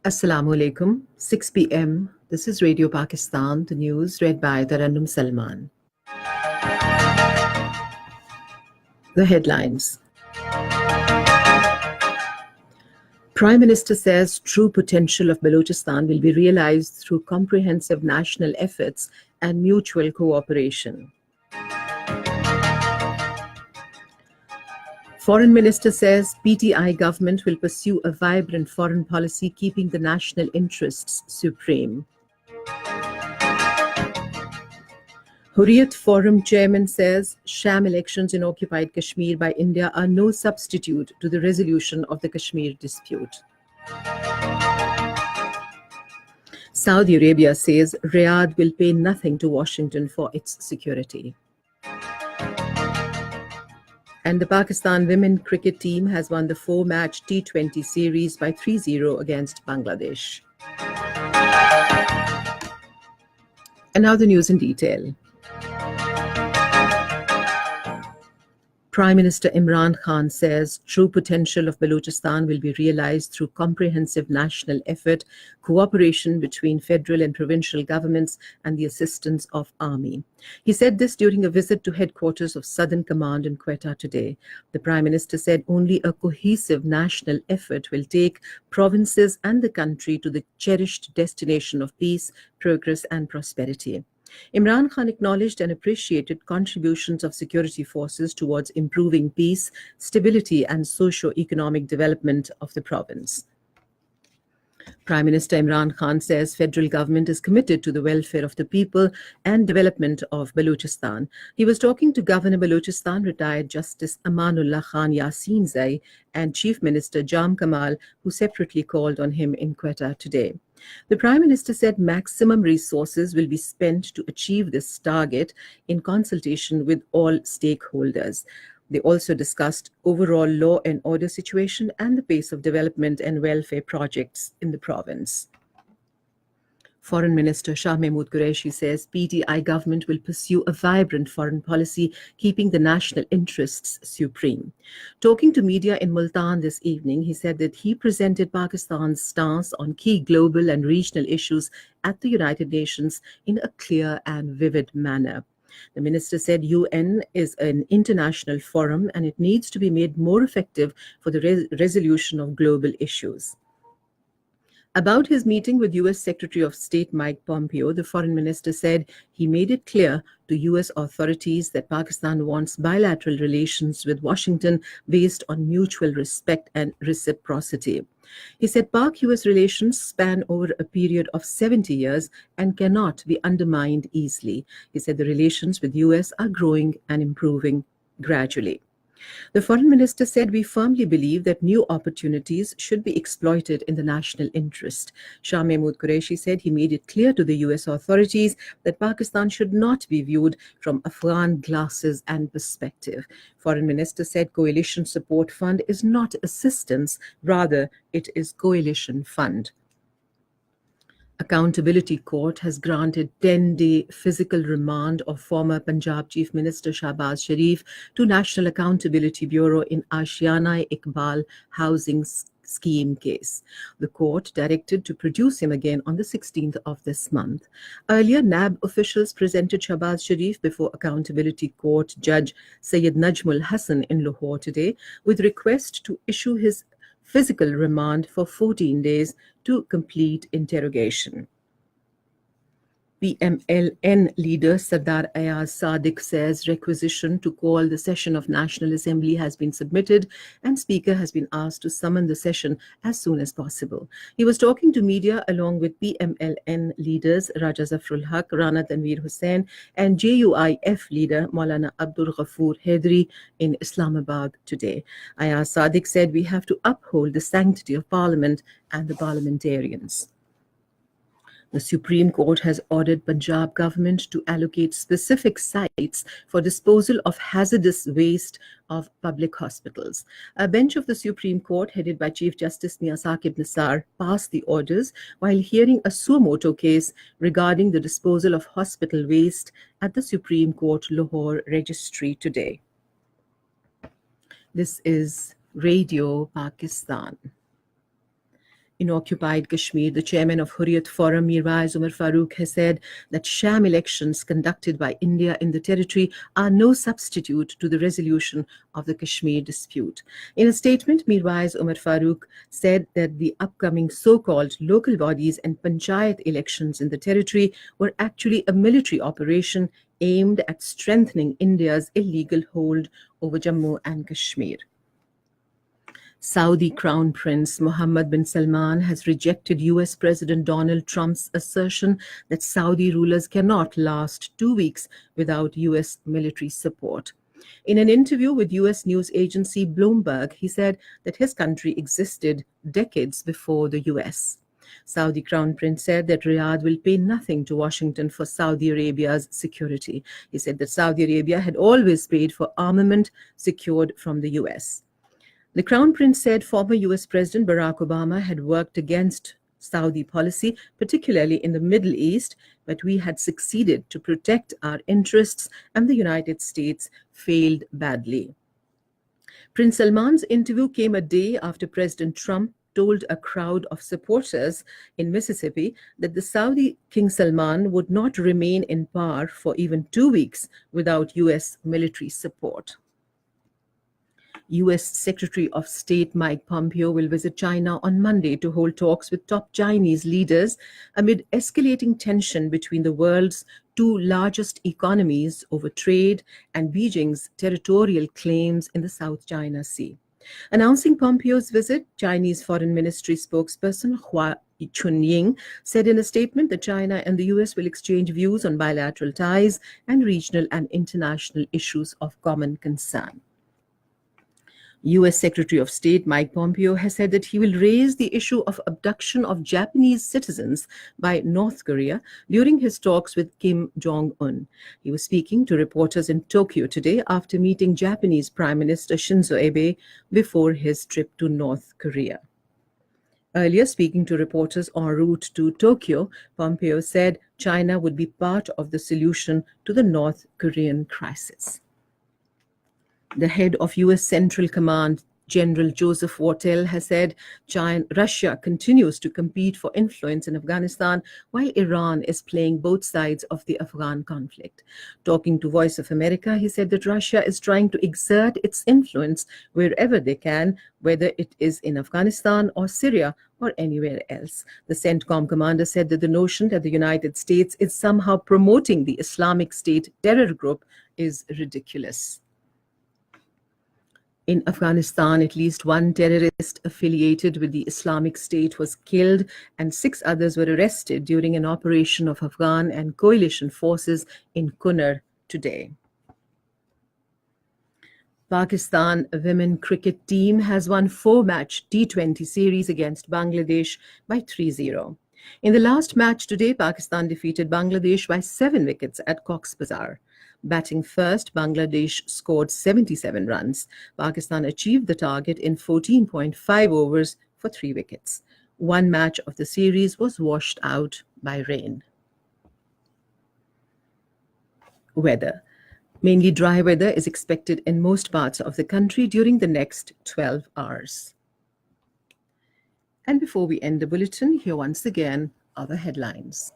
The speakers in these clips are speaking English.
Assalamu alaikum. 6 p.m. This is Radio Pakistan, the news read by Tarannum Salman. The headlines. Prime Minister says true potential of Balochistan will be realized through comprehensive national efforts and mutual cooperation. Foreign Minister says PTI government will pursue a vibrant foreign policy keeping the national interests supreme. Hurriyat Forum chairman says sham elections in occupied Kashmir by India are no substitute to the resolution of the Kashmir dispute. Saudi Arabia says Riyadh will pay nothing to Washington for its security. And the Pakistan women cricket team has won the 4-match T20 series by 3-0 against Bangladesh. And now the news in detail. Prime Minister Imran Khan says true potential of Balochistan will be realized through comprehensive national effort, cooperation between federal and provincial governments, and the assistance of Army. He said this during a visit to headquarters of Southern Command in Quetta today. The Prime Minister said only a cohesive national effort will take provinces and the country to the cherished destination of peace, progress, and prosperity. Imran Khan acknowledged and appreciated contributions of security forces towards improving peace, stability, and socio-economic development of the province. Prime Minister Imran Khan says federal government is committed to the welfare of the people and development of Balochistan. He was talking to Governor Balochistan, retired Justice Amanullah Khan Yasin Zai, and Chief Minister Jam Kamal, who separately called on him in Quetta today. The Prime Minister said maximum resources will be spent to achieve this target in consultation with all stakeholders. They also discussed overall law and order situation and the pace of development and welfare projects in the province. Foreign Minister Shah Mahmood Qureshi says PTI government will pursue a vibrant foreign policy, keeping the national interests supreme. Talking to media in Multan this evening, he said that he presented Pakistan's stance on key global and regional issues at the United Nations in a clear and vivid manner. The minister said UN is an international forum and it needs to be made more effective for the resolution of global issues. About his meeting with U.S. Secretary of State Mike Pompeo, the foreign minister said he made it clear to U.S. authorities that Pakistan wants bilateral relations with Washington based on mutual respect and reciprocity. He said Pak-U.S. relations span over a period of 70 years and cannot be undermined easily. He said the relations with U.S. are growing and improving gradually. The foreign minister said we firmly believe that new opportunities should be exploited in the national interest. Shah Mahmood Qureshi said he made it clear to the US authorities that Pakistan should not be viewed from Afghan glasses and perspective. Foreign minister said coalition support fund is not assistance, rather it is coalition fund. Accountability Court has granted 10-day physical remand of former Punjab Chief Minister Shahbaz Sharif to National Accountability Bureau in Ashiana-Iqbal Housing Scheme case. The court directed to produce him again on the 16th of this month. Earlier, NAB officials presented Shahbaz Sharif before Accountability Court Judge Sayyid Najmul Hassan in Lahore today with request to issue his physical remand for 14 days to complete interrogation. PMLN leader Sardar Ayaz Sadiq says requisition to call the session of National Assembly has been submitted and Speaker has been asked to summon the session as soon as possible. He was talking to media along with PMLN leaders Raja Zafrul Haq, Rana Tanveer Hussain and JUIF leader Maulana Abdul Ghafoor Hedri in Islamabad today. Ayaz Sadiq said we have to uphold the sanctity of Parliament and the parliamentarians. The Supreme Court has ordered Punjab government to allocate specific sites for disposal of hazardous waste of public hospitals. A bench of the Supreme Court, headed by Chief Justice Mia Saqib Nisar, passed the orders while hearing a suo motu case regarding the disposal of hospital waste at the Supreme Court Lahore Registry today. This is Radio Pakistan. In occupied Kashmir, the chairman of Hurriyat Forum, Mirwais Umar Farooq, has said that sham elections conducted by India in the territory are no substitute to the resolution of the Kashmir dispute. In a statement, Mirwais Umar Farooq said that the upcoming so-called local bodies and panchayat elections in the territory were actually a military operation aimed at strengthening India's illegal hold over Jammu and Kashmir. Saudi Crown Prince Mohammed bin Salman has rejected US President Donald Trump's assertion that Saudi rulers cannot last 2 weeks without US military support. In an interview with US news agency Bloomberg, he said that his country existed decades before the US. Saudi Crown Prince said that Riyadh will pay nothing to Washington for Saudi Arabia's security. He said that Saudi Arabia had always paid for armament secured from the US. The Crown Prince said former US President Barack Obama had worked against Saudi policy, particularly in the Middle East, but we had succeeded to protect our interests and the United States failed badly. Prince Salman's interview came a day after President Trump told a crowd of supporters in Mississippi that the Saudi King Salman would not remain in power for even 2 weeks without US military support. US Secretary of State Mike Pompeo will visit China on Monday to hold talks with top Chinese leaders amid escalating tension between the world's two largest economies over trade and Beijing's territorial claims in the South China Sea. Announcing Pompeo's visit, Chinese Foreign Ministry spokesperson Hua Chunying said in a statement that China and the US will exchange views on bilateral ties and regional and international issues of common concern. US Secretary of State Mike Pompeo has said that he will raise the issue of abduction of Japanese citizens by North Korea during his talks with Kim Jong-un. He was speaking to reporters in Tokyo today after meeting Japanese Prime Minister Shinzo Abe before his trip to North Korea. Earlier, speaking to reporters en route to Tokyo, Pompeo said China would be part of the solution to the North Korean crisis. The head of US Central Command, General Joseph Wartell, has said Russia continues to compete for influence in Afghanistan while Iran is playing both sides of the Afghan conflict. Talking to Voice of America, he said that Russia is trying to exert its influence wherever they can, whether it is in Afghanistan or Syria or anywhere else. The CENTCOM commander said that the notion that the United States is somehow promoting the Islamic State terror group is ridiculous. In Afghanistan, at least one terrorist affiliated with the Islamic State was killed and 6 others were arrested during an operation of Afghan and coalition forces in Kunar today. Pakistan women cricket team has won 4-match T20 series against Bangladesh by 3-0. In the last match today, Pakistan defeated Bangladesh by 7 wickets at Cox's Bazar. Batting first, Bangladesh scored 77 runs. Pakistan achieved the target in 14.5 overs for 3 wickets. One match of the series was washed out by rain. Weather. Mainly dry weather is expected in most parts of the country during the next 12 hours. And before we end the bulletin, here once again are the headlines.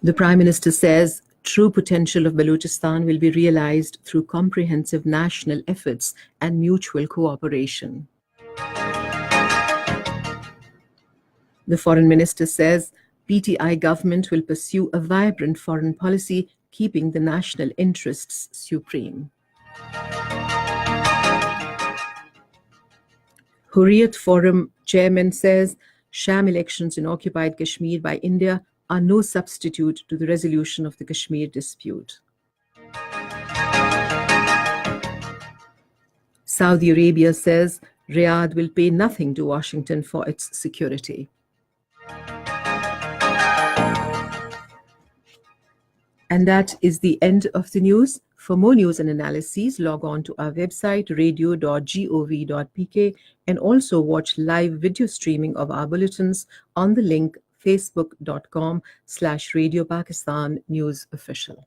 The Prime Minister says true potential of Balochistan will be realized through comprehensive national efforts and mutual cooperation. The Foreign Minister says PTI government will pursue a vibrant foreign policy, keeping the national interests supreme. Hurriyat Forum chairman says sham elections in occupied Kashmir by India are no substitute to the resolution of the Kashmir dispute. Saudi Arabia says Riyadh will pay nothing to Washington for its security. And that is the end of the news. For more news and analyses, log on to our website radio.gov.pk and also watch live video streaming of our bulletins on the link facebook.com/Radio Pakistan News Official.